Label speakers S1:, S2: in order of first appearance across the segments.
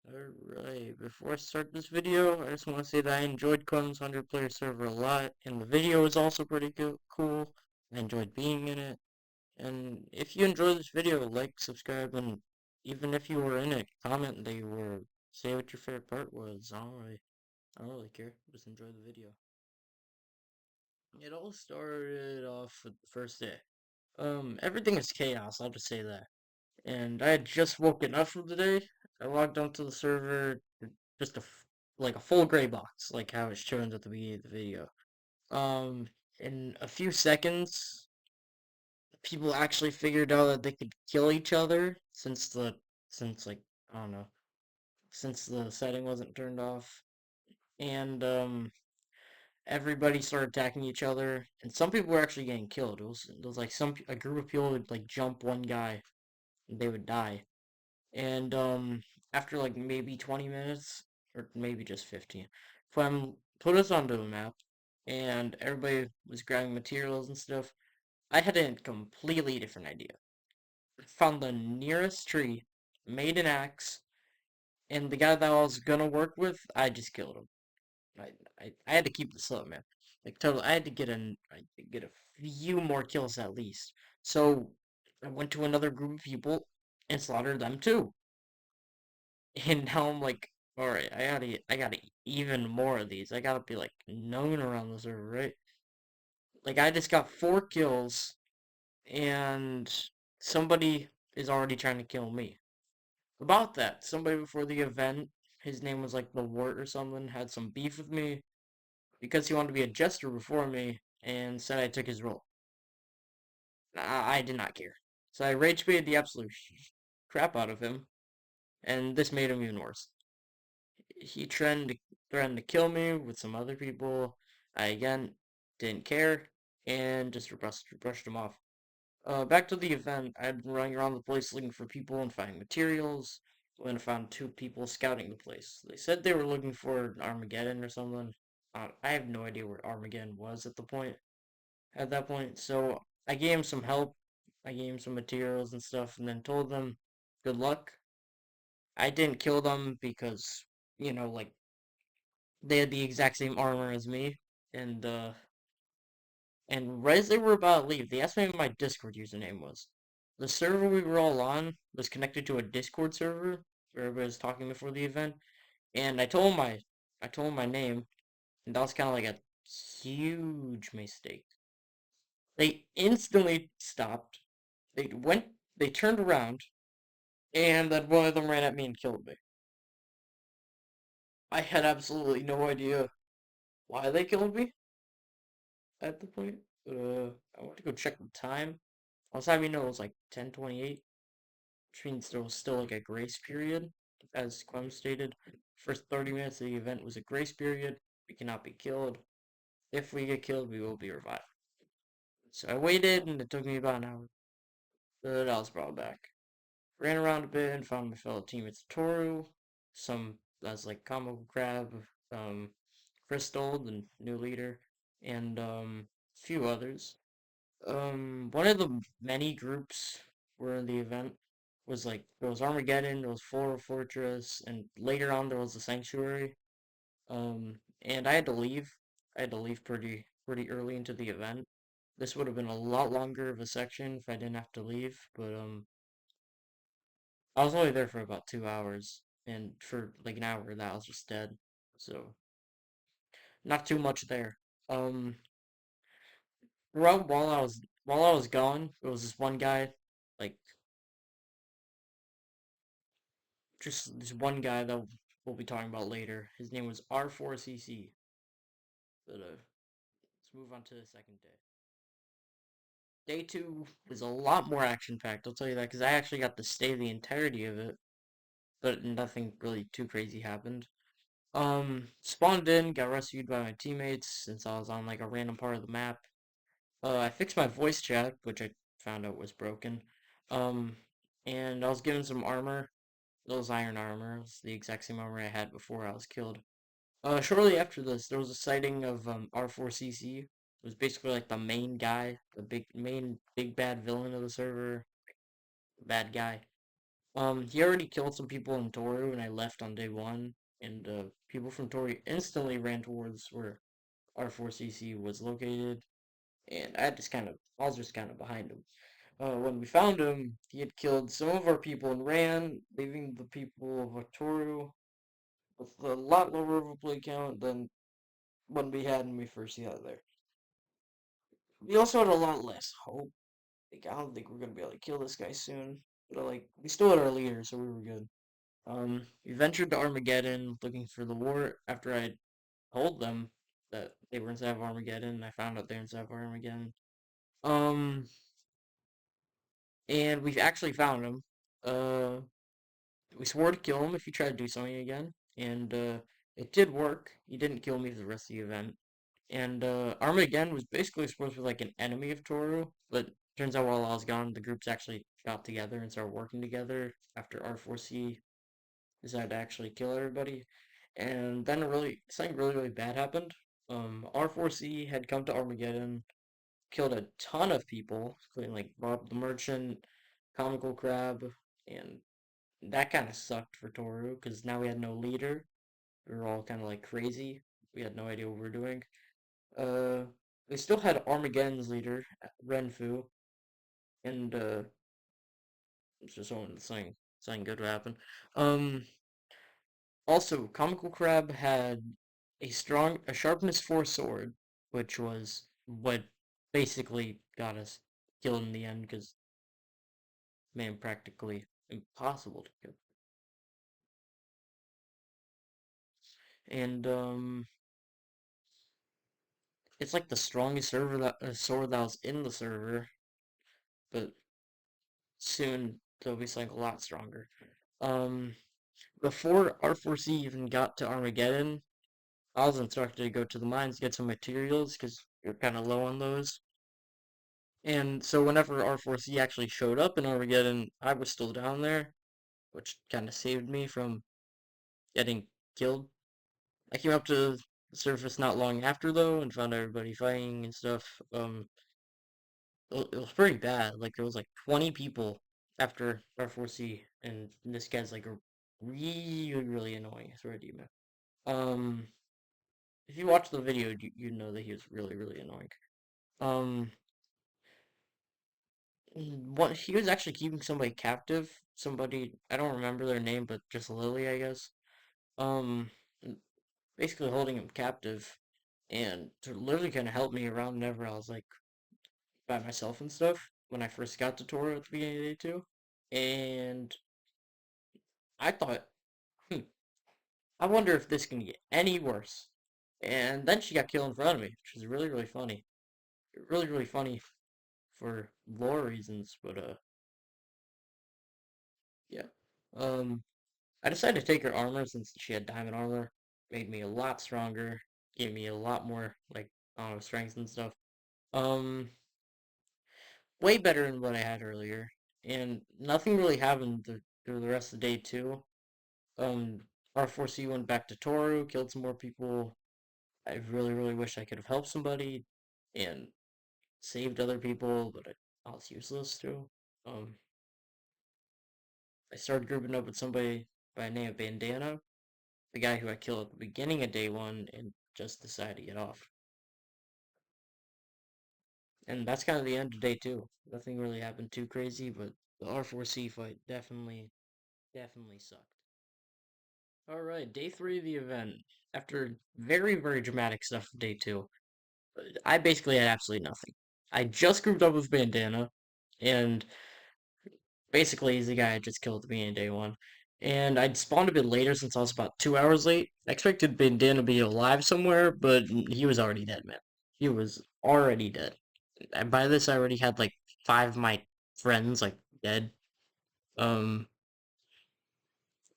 S1: Alright, before I start this video, I just want to say that I enjoyed Clem's 100-player server a lot, and the video is also pretty cool. I enjoyed being in it, and if you enjoyed this video, like, subscribe, and even if you were in it, comment that you were, say what your favorite part was. I don't really care, just enjoy the video. It all started off with the first day. Everything is chaos, I'll just say that. And I had just woken up from the day. I logged onto the server, just like a full gray box, like how it shows at the beginning of the video. In a few seconds, people actually figured out that they could kill each other since like I don't know, since the setting wasn't turned off, and everybody started attacking each other, and some people were actually getting killed. It was like a group of people would like jump one guy, and they would die. And after like maybe 20 minutes or maybe just 15, Clem put us onto the map, and everybody was grabbing materials and stuff. I had a completely different idea. Found the nearest tree, made an axe, and the guy that I was gonna work with, I just killed him. I had to keep this up, man. Like total, I had to get a few more kills at least. So I went to another group of people and slaughtered them too. And now I'm like, all right, I gotta even more of these. I gotta be like known around the server, right? Like I just got 4 kills, and somebody is already trying to kill me. About that, somebody before the event, his name was like the Wart or something, had some beef with me because he wanted to be a jester before me and said I took his role. I did not care, so I rage baited the absolute crap out of him, and this made him even worse. He threatened to kill me with some other people. I again didn't care and just brushed him off. Back to the event, I'd been running around the place looking for people and finding materials when I found 2 people scouting the place. They said they were looking for Armageddon or something. I have no idea where Armageddon was at that point. So I gave him some help. I gave him some materials and stuff, and then told them good luck. I didn't kill them because, like they had the exact same armor as me, and right as they were about to leave, they asked me what my Discord username was. The server we were all on was connected to a Discord server where everybody was talking before the event, and I told them my name, and that was kind of like a huge mistake. They instantly stopped. They turned around, and then one of them ran at me and killed me. I had absolutely no idea why they killed me at the point. I went to go check the time. I was having you know it was like 10:28, which means there was still like a grace period, as Clem stated. First 30 minutes of the event was a grace period. We cannot be killed. If we get killed, we will be revived. So I waited, and it took me about an hour. But I was brought back. Ran around a bit and found my fellow teammates Toru, some that's like Comical Crab, Crystal, the new leader, and a few others. One of the many groups were in the event was like there was Armageddon, there was Floral Fortress, and later on there was the Sanctuary. And I had to leave. I had to leave pretty early into the event. This would have been a lot longer of a section if I didn't have to leave, but I was only there for about 2 hours, and for like an hour that I was just dead. So not too much there. Um, while I was gone, there was this one guy, like just this one guy that we'll be talking about later. His name was R4CC. But let's move on to the second day. Day two was a lot more action packed. I'll tell you that because I actually got to stay the entirety of it, but nothing really too crazy happened. Spawned in, got rescued by my teammates since I was on like a random part of the map. I fixed my voice chat, which I found out was broken. Um, and I was given some armor. Those iron armor. It's the exact same armor I had before I was killed. Shortly after this, there was a sighting of R4CC. It was basically like the main guy, the big bad villain of the server, bad guy. He already killed some people in Toru, and I left on day one, and people from Toru instantly ran towards where R4CC was located, and I was just kind of behind him. When we found him, he had killed some of our people and ran, leaving the people of Toru with a lot lower of a play count than when we had when we first got there. We also had a lot less hope. Like, I don't think we're gonna be able to kill this guy soon. But like, we still had our leader, so we were good. We ventured to Armageddon looking for the war after I told them that they were inside of Armageddon, and I found out they're inside of Armageddon. Um, and we actually found him. Uh, we swore to kill him if he tried to do something again, and it did work. He didn't kill me for the rest of the event. And Armageddon was basically supposed to be like an enemy of Toru, but turns out while I was gone, the groups actually got together and started working together after R4C decided to actually kill everybody. And then something really bad happened. R4C had come to Armageddon, killed a ton of people, including like Bob the Merchant, Comical Crab, and that kind of sucked for Toru because now we had no leader. We were all kind of like crazy. We had no idea what we were doing. Uh, we still had Armageddon's leader, Renfu, and it's just something good would happen. Um, Also, Comical Crab had a sharpness 4 sword, which was what basically got us killed in the end, because, man, practically impossible to kill. And, it's like the strongest sword that was in the server, but soon there'll be something a lot stronger. Um, Before R4C even got to Armageddon, I was instructed to go to the mines to get some materials, because you're kind of low on those. And so whenever R4C actually showed up in Armageddon, I was still down there, which kind of saved me from getting killed. I came up to the surface not long after though and found everybody fighting and stuff. It was pretty bad. Like there was like 20 people after R4C, and this guy's like a really annoying. I swear to you, man. Um, if you watch the video, you know that he was really annoying. Um, What he was actually keeping somebody captive. Somebody I don't remember their name, but just Lily, I guess. Um, Basically holding him captive, and to literally kind of help me around whenever I was like by myself and stuff when I first got to Toro at the beginning of day two. And I thought, hmm, I wonder if this can get any worse. And then she got killed in front of me, which was really funny. Really funny for lore reasons, but yeah. Um, I decided to take her armor since she had diamond armor. Made me a lot stronger. Gave me a lot more, like, I don't know, strength and stuff. Um, Way better than what I had earlier. And nothing really happened through the rest of day two. Um, R4C went back to Toru, killed some more people. I really wish I could have helped somebody and saved other people, but I was useless too. Um, I started grouping up with somebody by the name of Bandana, the guy who I killed at the beginning of day one, and just decided to get off. And that's kind of the end of day two. Nothing really happened too crazy, but the R4C fight definitely sucked. Alright, day three of the event. After very dramatic stuff day two, I basically had absolutely nothing. I just grouped up with Bandana, and basically he's the guy I just killed at the beginning of day one. And I'd spawned a bit later since I was about 2 hours late. I expected Bandana to be alive somewhere, but he was already dead, man. He was already dead. And by this, I already had like five of my friends like dead. Um,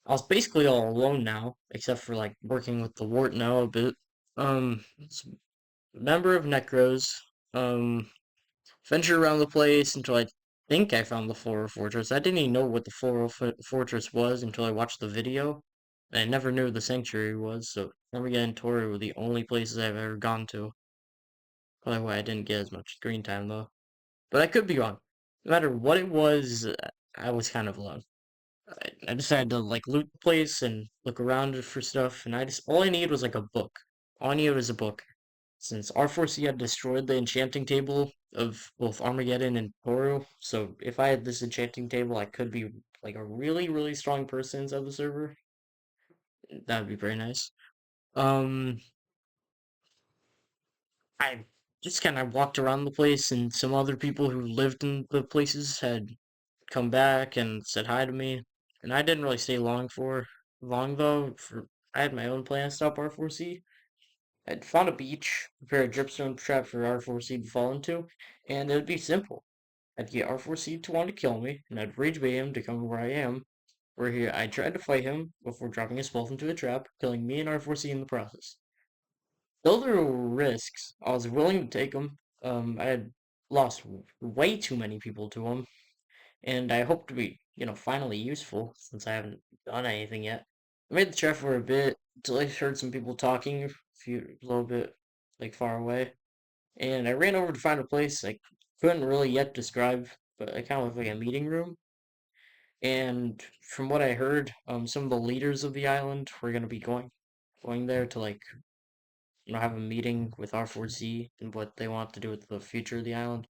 S1: I was basically all alone now, except for like working with the wart now a bit. It's a number of necros. Um, Ventured around the place until I think I found the Floral Fortress. I didn't even know what the Fortress was until I watched the video. I never knew the Sanctuary was, so Armageddon and Toru were the only places I've ever gone to. Probably why I didn't get as much screen time though. But I could be wrong. No matter what it was, I was kind of alone. I decided to like loot the place and look around it for stuff, and all I needed was like a book. All I needed was a book. Since R4C had destroyed the enchanting table of both Armageddon and Toru, so if I had this enchanting table, I could be like a really, really strong person inside the server. That would be very nice. Um, I just kind of walked around the place, and some other people who lived in the places had come back and said hi to me. And I didn't really stay long though. For I had my own plan to stop R4C. I'd found a beach, prepare a dripstone trap for R4C to fall into, and it would be simple. I'd get R4C to want to kill me, and I'd rage bait him to come where I am. Where here I tried to fight him before dropping us both into a trap, killing me and R4C in the process. Though there were risks, I was willing to take them. I had lost way too many people to them, and I hope to be, finally useful since I haven't done anything yet. I made the trek for a bit until I heard some people talking a little bit like far away, and I ran over to find a place I couldn't really yet describe, but it kind of looked like a meeting room. And from what I heard, some of the leaders of the island were gonna be going there to like have a meeting with R4C and what they want to do with the future of the island.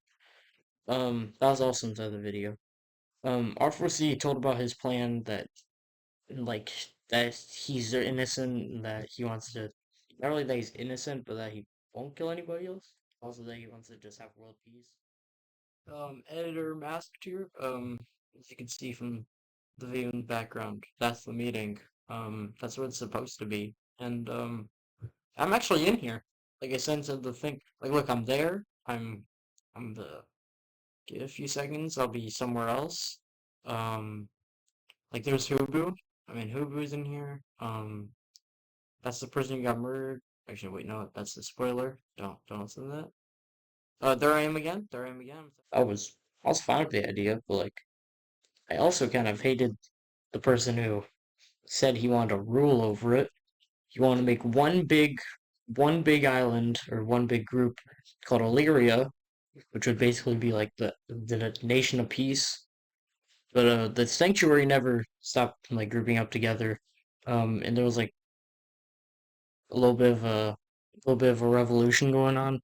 S1: That was also inside the video. R4C told about his plan that like that he's innocent and that he wants to not really that he's innocent but that he won't kill anybody else. Also that he wants to just have world peace. Editor masked here. As you can see from the view in the background, that's the meeting. That's what it's supposed to be. And I'm actually in here. Like I sense of the thing. Like look, I'm there. I'm the give it a few seconds, I'll be somewhere else. Um like there's Hubu. I mean Hubu's in here. That's the person who got murdered. Actually wait, no, that's the spoiler. Don't listen to that. There I am again. There I am again. I was fine with the idea, but like I also kind of hated the person who said he wanted to rule over it. He wanted to make one big island or one big group called Illyria, which would basically be like the nation of peace. But the sanctuary never stopped like grouping up together. And there was like a little bit of a revolution going on.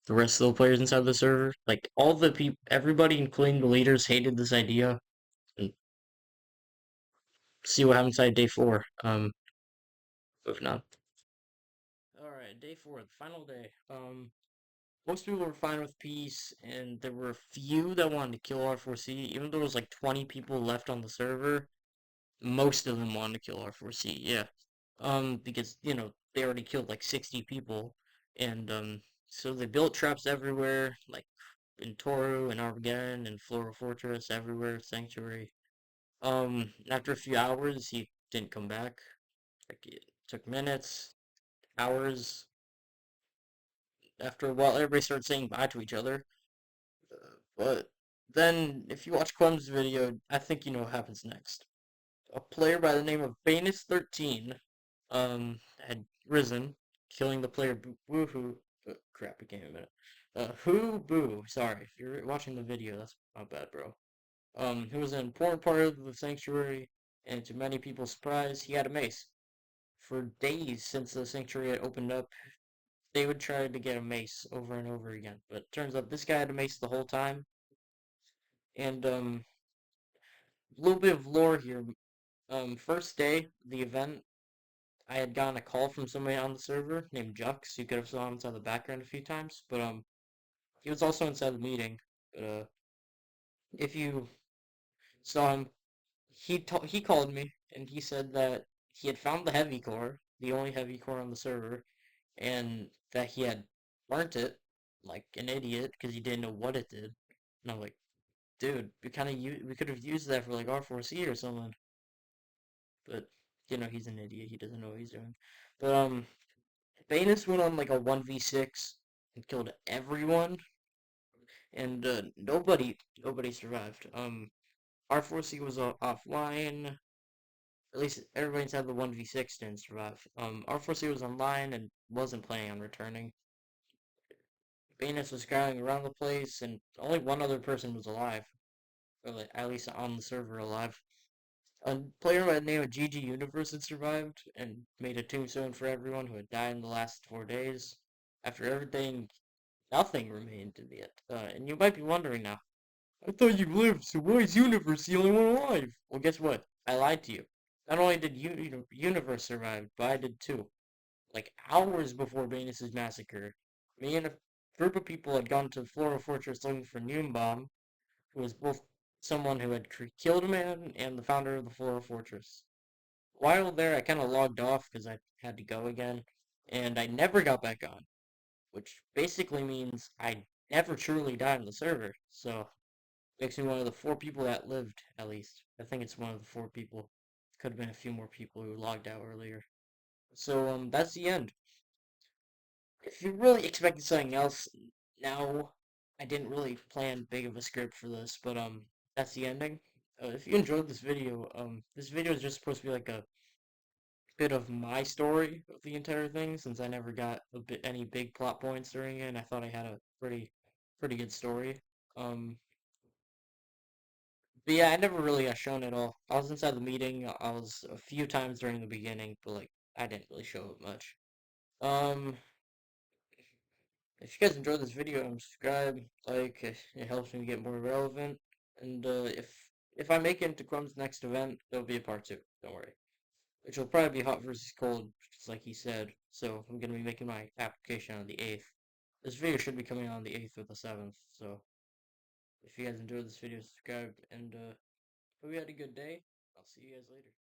S1: The rest of the players inside the server, like all the people, everybody, including the leaders, hated this idea. And see what happens inside day 4. Moving on. All right, day 4, the final day. Most people were fine with peace, and there were a few that wanted to kill R4C. Even though there was like 20 people left on the server, most of them wanted to kill R4C. Yeah, because they already killed like 60 people, and so they built traps everywhere, like in Toru and Armageddon and Floral Fortress, everywhere, Sanctuary. After a few hours, he didn't come back. Like it took minutes, hours. After a while, everybody started saying bye to each other. But then, if you watch Clem's video, I think you know what happens next. A player by the name of Banus13 had risen, killing the player Woohoo. Crap, it came in a minute. Who Boo, sorry, if you're watching the video, that's my bad, bro. Who was an important part of the sanctuary, and to many people's surprise, he had a mace. For days since the sanctuary had opened up, they would try to get a mace over and over again. But turns out this guy had a mace the whole time. And a little bit of lore here. First day, the event, I had gotten a call from somebody on the server named Jux. You could have saw him inside the background a few times, but he was also inside the meeting. But if you saw him, he called me and he said that he had found the heavy core, the only heavy core on the server, and that he had burnt it like an idiot because he didn't know what it did. And I'm like, dude, we could have used that for like R4C or something. But he's an idiot. He doesn't know what he's doing. But Banus went on like a 1v6 and killed everyone, and nobody survived. R4C was offline. At least everybody inside the 1v6 didn't survive. R4C was online and wasn't planning on returning. Banus was scouting around the place, and only one other person was alive, or like, at least on the server alive. A player by the name of GG Universe had survived and made a tombstone for everyone who had died in the last 4 days. After everything, nothing remained in the end. And you might be wondering now, I thought you lived, so why is Universe the only one alive? Well, guess what? I lied to you. Not only did Universe survive, but I did too. Like hours before Banus' massacre, me and a group of people had gone to the Floral Fortress looking for Noonbomb, who was both someone who had killed a man and the founder of the Floral Fortress. While there, I kind of logged off because I had to go again, and I never got back on, which basically means I never truly died on the server. So makes me one of the 4 people that lived, at least. I think it's one of the 4 people. Could have been a few more people who logged out earlier. So that's the end. If you really expected something else, now I didn't really plan big of a script for this, but that's the ending. If you enjoyed this video is just supposed to be like a bit of my story of the entire thing, since I never got any big plot points during it, and I thought I had a pretty good story. Um, but yeah, I never really got shown at all. I was inside the meeting. I was a few times during the beginning, but like I didn't really show it much. Um, if you guys enjoyed this video, subscribe, like, it helps me get more relevant. And if I make it into Crumb's next event, there'll be a part 2. Don't worry. Which will probably be hot versus cold, just like he said. So I'm gonna be making my application on the 8th. This video should be coming on the 8th or the 7th. So if you guys enjoyed this video, subscribe, and hope you had a good day. I'll see you guys later.